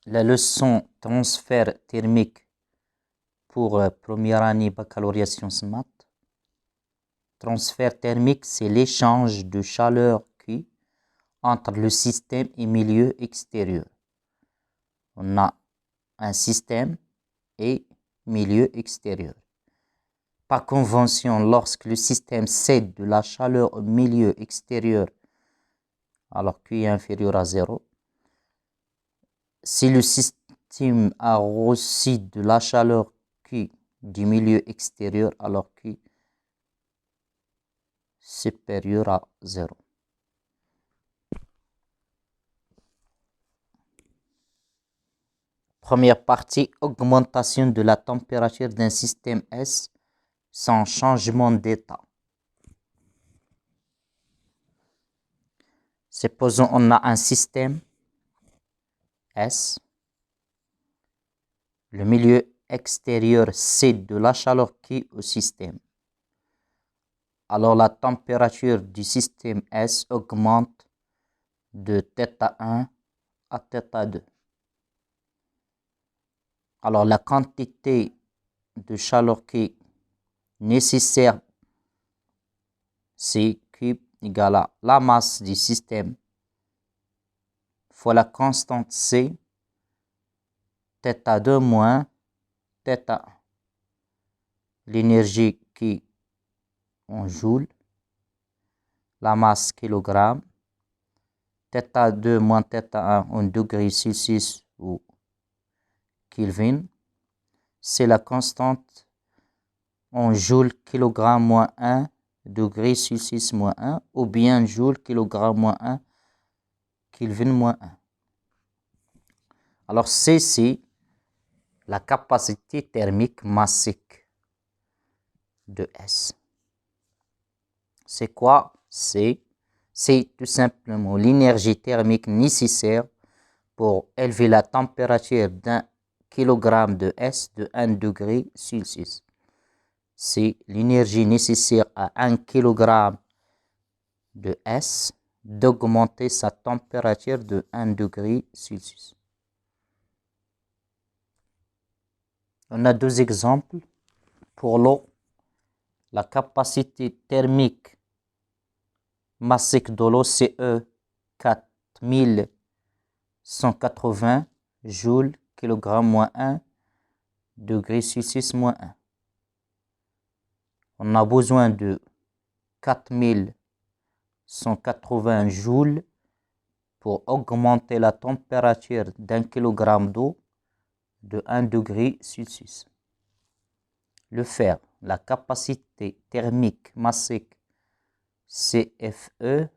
la leçon transfert thermique pour première année baccalauréat sciences maths. Transfert thermique, c'est l'échange de chaleur Q entre le système et milieu extérieur. On a un système et milieu extérieur. Par convention, lorsque le système cède de la chaleur au milieu extérieur, alors Q est inférieur à 0, si le système a reçu de la chaleur Q du milieu extérieur, alors Q supérieur à 0. Première partie, augmentation de la température d'un système S sans changement d'état. Supposons on a un système S. Le milieu extérieur cède de la chaleur Q au système. Alors la température du système S augmente de θ1 à θ2. Alors la quantité de chaleur Q nécessaire, c'est Q égale à la masse du système fois la constante C, θ2 moins θ1. L'énergie Q en joule, la masse kilogramme, θ2 moins θ1 en degrés Celsius ou Kelvin, c'est la constante en joule kilogramme moins 1, degré Celsius moins 1, ou bien joule kilogramme moins 1, Kelvin moins 1. Alors c'est la capacité thermique massique de S. C'est quoi? C'est tout simplement l'énergie thermique nécessaire pour élever la température d'un kilogramme de S de 1 degré Celsius. C'est l'énergie nécessaire à 1 kg de S d'augmenter sa température de 1 degré Celsius. On a deux exemples. Pour l'eau, la capacité thermique massique de l'eau, c'est E 4180 joules kg moins 1 degré Celsius moins 1. On a besoin de 4180 joules pour augmenter la température d'un kilogramme d'eau de 1 degré Celsius. Le fer, la capacité thermique massique CFE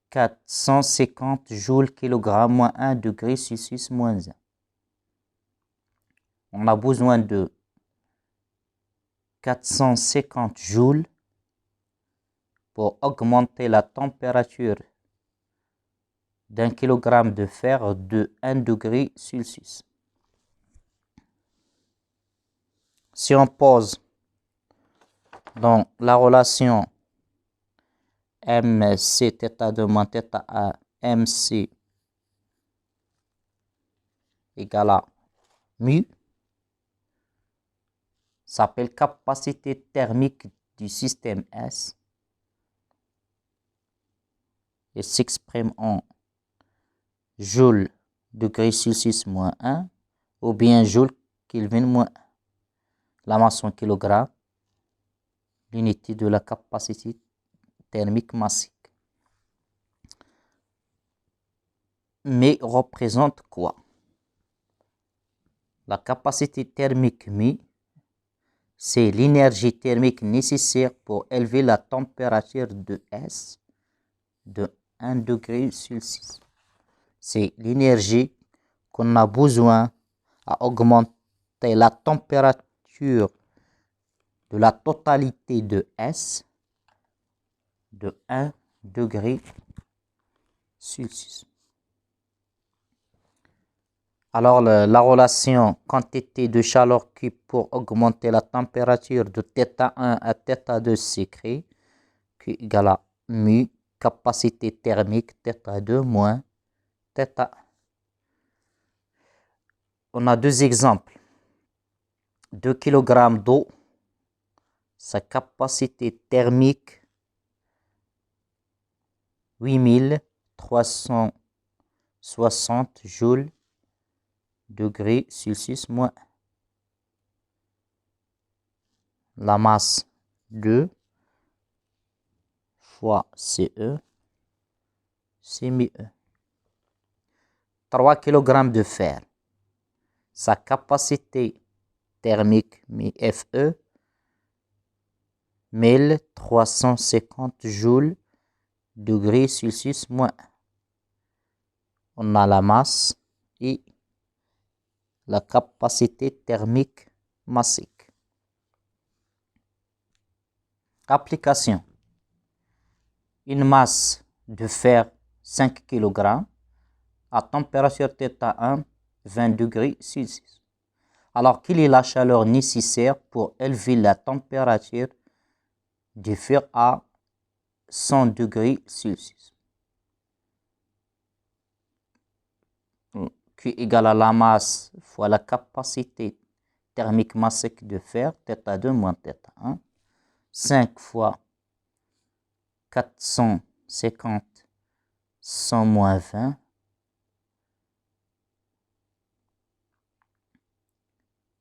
450 joules kg moins 1 degré Celsius moins 1. On a besoin de 450 joules pour augmenter la température d'un kilogramme de fer de 1 degré Celsius. Si on pose dans la relation MC θ2 moins θ1 MC égale à mu, s'appelle capacité thermique du système S et s'exprime en joule degré Celsius moins 1 ou bien joule Kelvin moins 1. La masse en kilogramme, l'unité de la capacité thermique massique. Mais représente quoi? La capacité thermique mi, c'est l'énergie thermique nécessaire pour élever la température de S de 1 degré Celsius. C'est l'énergie qu'on a besoin à augmenter la température de la totalité de S de 1 degré Celsius. Alors la relation quantité de chaleur Q pour augmenter la température de θ1 à θ2 s'écrit Q égale à mu capacité thermique θ2 moins θ. On a deux exemples. 2 kg d'eau, sa capacité thermique 8360 joules degrés Celsius moins. La masse 2 fois CE, c'est mieux. 3 kg de fer. Sa capacité thermique, FE, 1350 joules degrés Celsius moins. On a la masse et la capacité thermique massique. Application. Une masse de fer 5 kg à température θ1 20 degrés Celsius. Alors, quelle est la chaleur nécessaire pour élever la température du fer à 100 degrés Celsius? Q égale à la masse fois la capacité thermique massique de fer, θ2 moins θ1. 5 fois 450, 100 moins 20.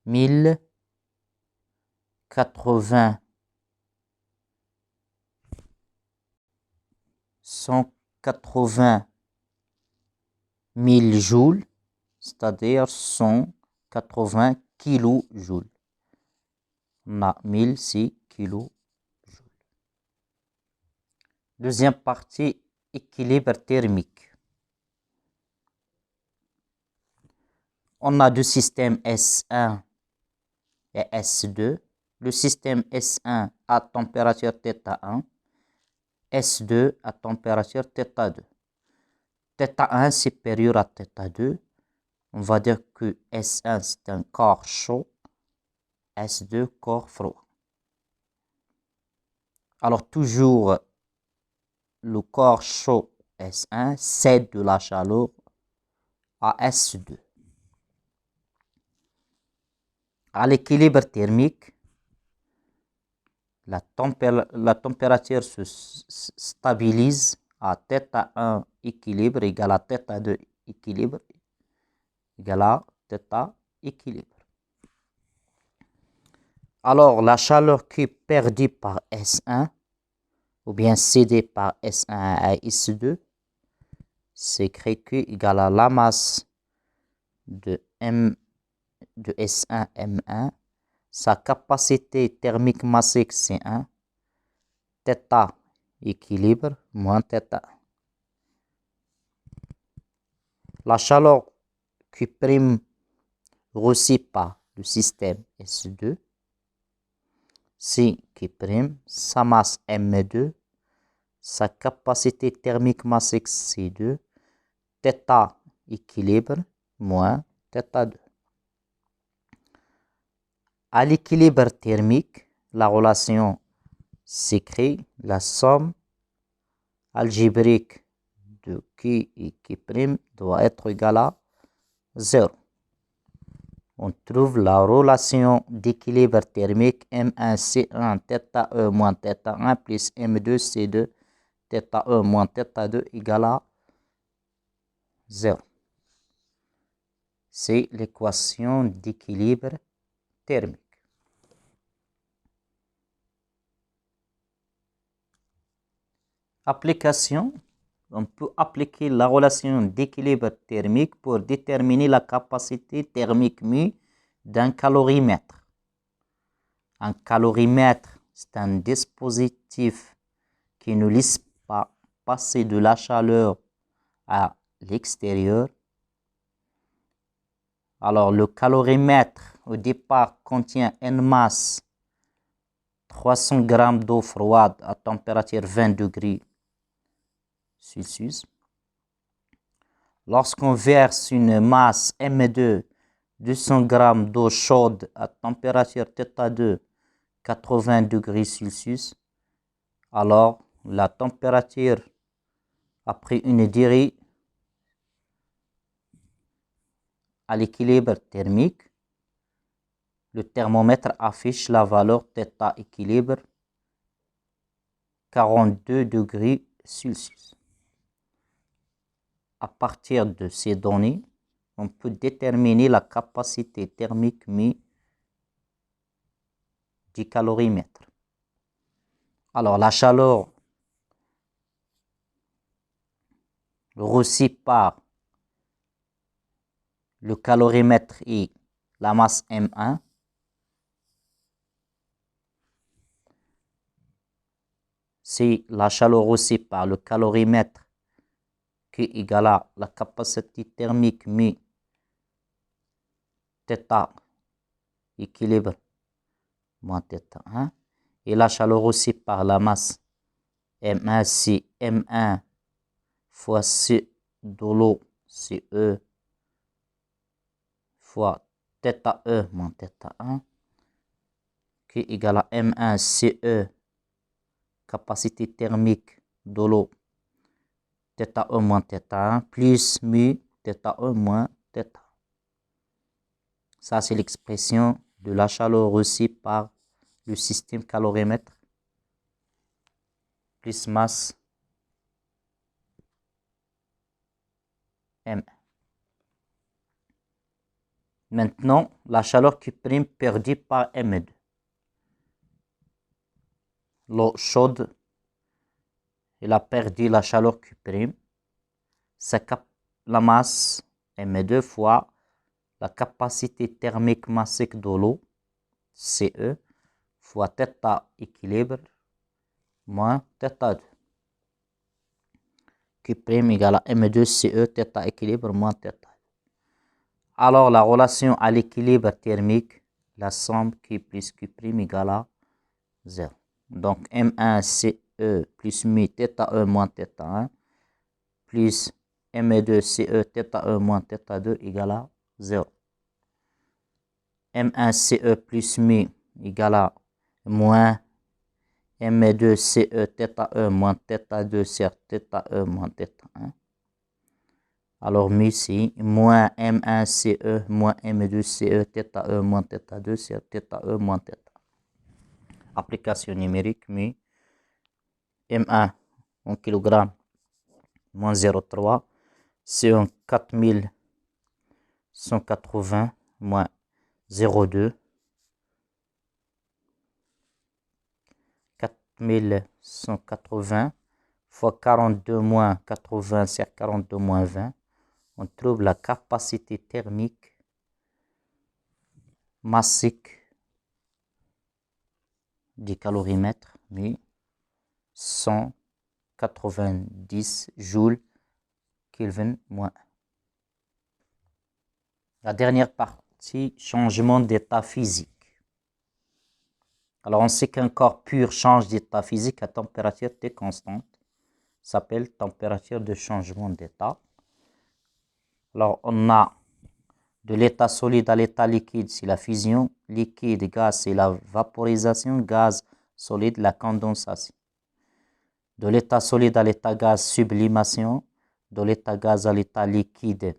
1080, 180 000 joules, c'est-à-dire 180 kilojoules. On a 1000, c'est kilojoules. Deuxième partie, équilibre thermique. On a deux systèmes S1 et S2. Le système S1 à température θ1, S2 à température θ2. θ1 supérieur à θ2. On va dire que S1 c'est un corps chaud, S2 corps froid. Alors toujours le corps chaud S1 cède de la chaleur à S2. À l'équilibre thermique, la température se stabilise à θ1 équilibre égale à θ2 équilibre égale à θ équilibre. Alors, la chaleur Q perdue par S1 ou bien cédée par S1 à S2, c'est écrit Q égale à la masse de S1 M1, sa capacité thermique massique C1, θ équilibre moins θ. La chaleur Q' reçue par le système S2, c'est Q', sa masse M2, sa capacité thermique massique C2, θ équilibre moins θ2. À l'équilibre thermique, la relation s'écrit la somme algébrique de Q et Q' doit être égale à 0. On trouve la relation d'équilibre thermique M1C1 θE moins θ1 plus M2C2 θE moins θ2 égale à 0. C'est l'équation d'équilibre thermique. Application. On peut appliquer la relation d'équilibre thermique pour déterminer la capacité thermique mu d'un calorimètre. Un calorimètre, c'est un dispositif qui ne laisse pas passer de la chaleur à l'extérieur. Alors, le calorimètre, au départ, contient une masse 300 g d'eau froide à température 20 degrés Celsius. Lorsqu'on verse une masse M2 200 g d'eau chaude à température θ2 80 degrés Celsius, alors la température après une durée à l'équilibre thermique, le thermomètre affiche la valeur θ équilibre 42 degrés Celsius. À partir de ces données, on peut déterminer la capacité thermique mi du calorimètre. Alors, la chaleur reçue par le calorimètre et la masse M1, c'est la chaleur reçue par le calorimètre qui est égale à la capacité thermique mi θ équilibre moins θ1, et la chaleur reçue par la masse M1, c'est M1 fois C de l'eau, CE, fois θE moins θ1, qui est égal à M1 CE, capacité thermique de l'eau, θE moins θ1, plus mu θE moins θ. Ça, c'est l'expression de la chaleur reçue par le système calorimètre plus masse M1. Maintenant, la chaleur Q' perdue par M2. L'eau chaude, elle a perdu la chaleur Q'. C'est la masse M2 fois la capacité thermique massique de l'eau, CE, fois θ équilibre moins θ2. Q' égale à M2 CE θ équilibre moins θ. Alors, la relation à l'équilibre thermique, la somme Q plus Q' égale à 0. Donc, M1 CE plus mu θE moins θ1 plus M2 CE θE moins θ2 égale à 0. M1 CE plus mu égale à moins M2 CE θE moins θ2 sur θE moins θ1. Alors, mu c'est moins M1 CE moins M2 CE θE moins θ2 sur θE moins θ. Application numérique, mu M1 en kg moins 0,3, c'est un 4180 moins 0,2, 4180 fois 42 moins 80 sur 42 moins 20, on trouve la capacité thermique massique du calorimètre, mais 190 joules Kelvin moins 1. La dernière partie, changement d'état physique. Alors, on sait qu'un corps pur change d'état physique à température T constante. S'appelle température de changement d'état. Alors, on a de l'état solide à l'état liquide, c'est la fusion. Liquide, gaz, c'est la vaporisation. Gaz, solide, la condensation. De l'état solide à l'état gaz, sublimation. De l'état gaz à l'état liquide,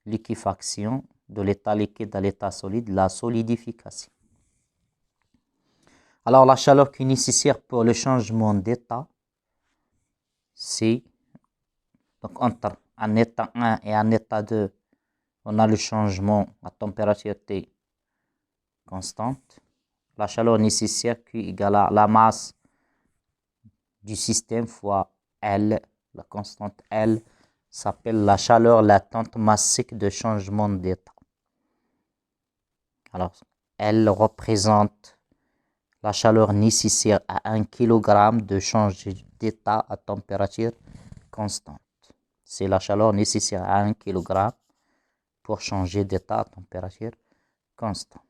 liquéfaction. De l'état liquide à l'état solide, la solidification. Alors, la chaleur qui est nécessaire pour le changement d'état, c'est donc entre un état 1 et un état 2, on a le changement à température T constante. La chaleur nécessaire qui est égale à la masse du système fois L, la constante L, s'appelle la chaleur latente massique de changement d'état. Alors, L représente la chaleur nécessaire à 1 kg de changer d'état à température constante. C'est la chaleur nécessaire à 1 kg pour changer d'état à température constante.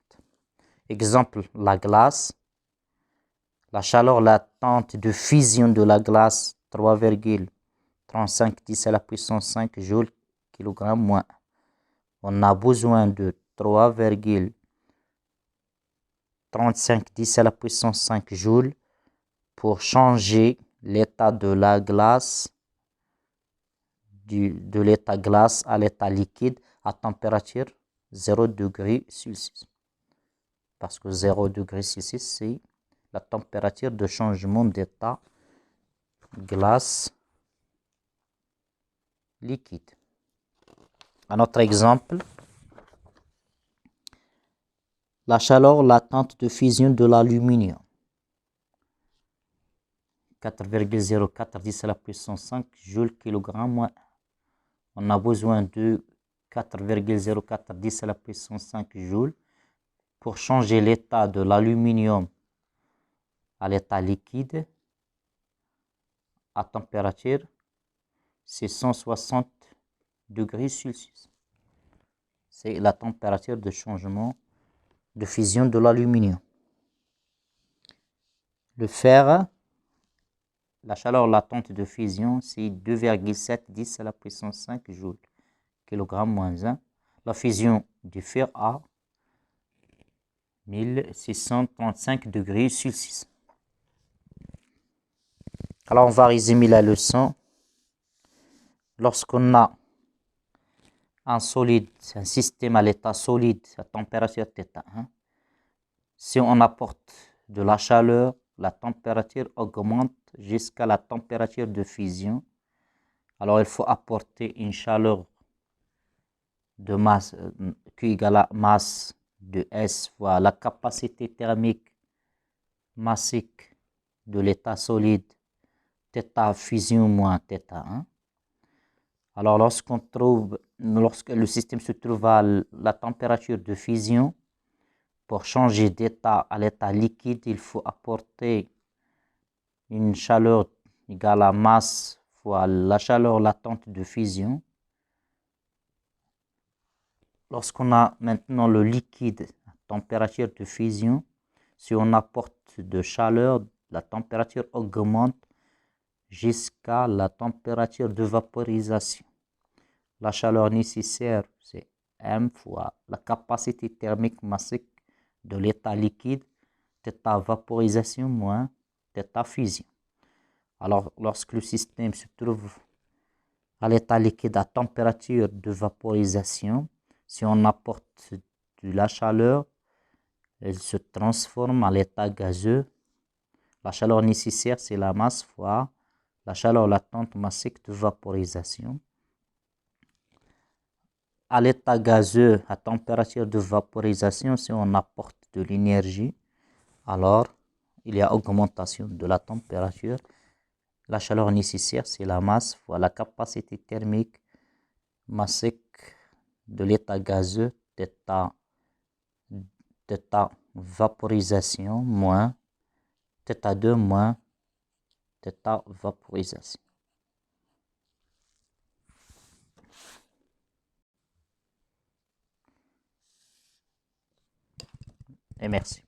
Exemple, la glace. La chaleur latente de fusion de la glace, 3,35 10 à la puissance 5 joules kg moins 1. On a besoin de 3,35 10 à la puissance 5 joules pour changer l'état de la glace, de l'état glace à l'état liquide à température 0 degré Celsius. Parce que 0 degré Celsius, c'est la température de changement d'état glace liquide. Un autre exemple, la chaleur latente de fusion de l'aluminium. 4,04 à la puissance 5 joules kilogramme moins 1. On a besoin de 4,04 à la puissance 5 joules pour changer l'état de l'aluminium à l'état liquide à température, c'est 160 degrés Celsius. C'est la température de changement de fusion de l'aluminium. Le fer, la chaleur latente de fusion, c'est 2,7 à la puissance 5 joules kilogramme moins 1. La fusion du fer à 1635 degrés Celsius. Alors, on va résumer la leçon. Lorsqu'on a un solide, un système à l'état solide, à température θ1, si on apporte de la chaleur, la température augmente jusqu'à la température de fusion. Alors, il faut apporter une chaleur de masse Q égale à masse de S fois la capacité thermique massique de l'état solide θ fusion moins θ1. Alors, lorsque le système se trouve à la température de fusion, pour changer d'état à l'état liquide, il faut apporter une chaleur égale à masse fois la chaleur latente de fusion. Lorsqu'on a maintenant le liquide à température de fusion, si on apporte de chaleur, la température augmente jusqu'à la température de vaporisation. La chaleur nécessaire, c'est M fois la capacité thermique massique de l'état liquide, θ vaporisation moins θ fusion. Alors, lorsque le système se trouve à l'état liquide à température de vaporisation, si on apporte de la chaleur, elle se transforme à l'état gazeux. La chaleur nécessaire, c'est la masse fois la chaleur latente massique de vaporisation. À l'état gazeux, à température de vaporisation, si on apporte de l'énergie, alors il y a augmentation de la température. La chaleur nécessaire, c'est la masse fois la capacité thermique massique de l'état gazeux, θ vaporisation moins θ2 moins θ vaporisation. Et merci.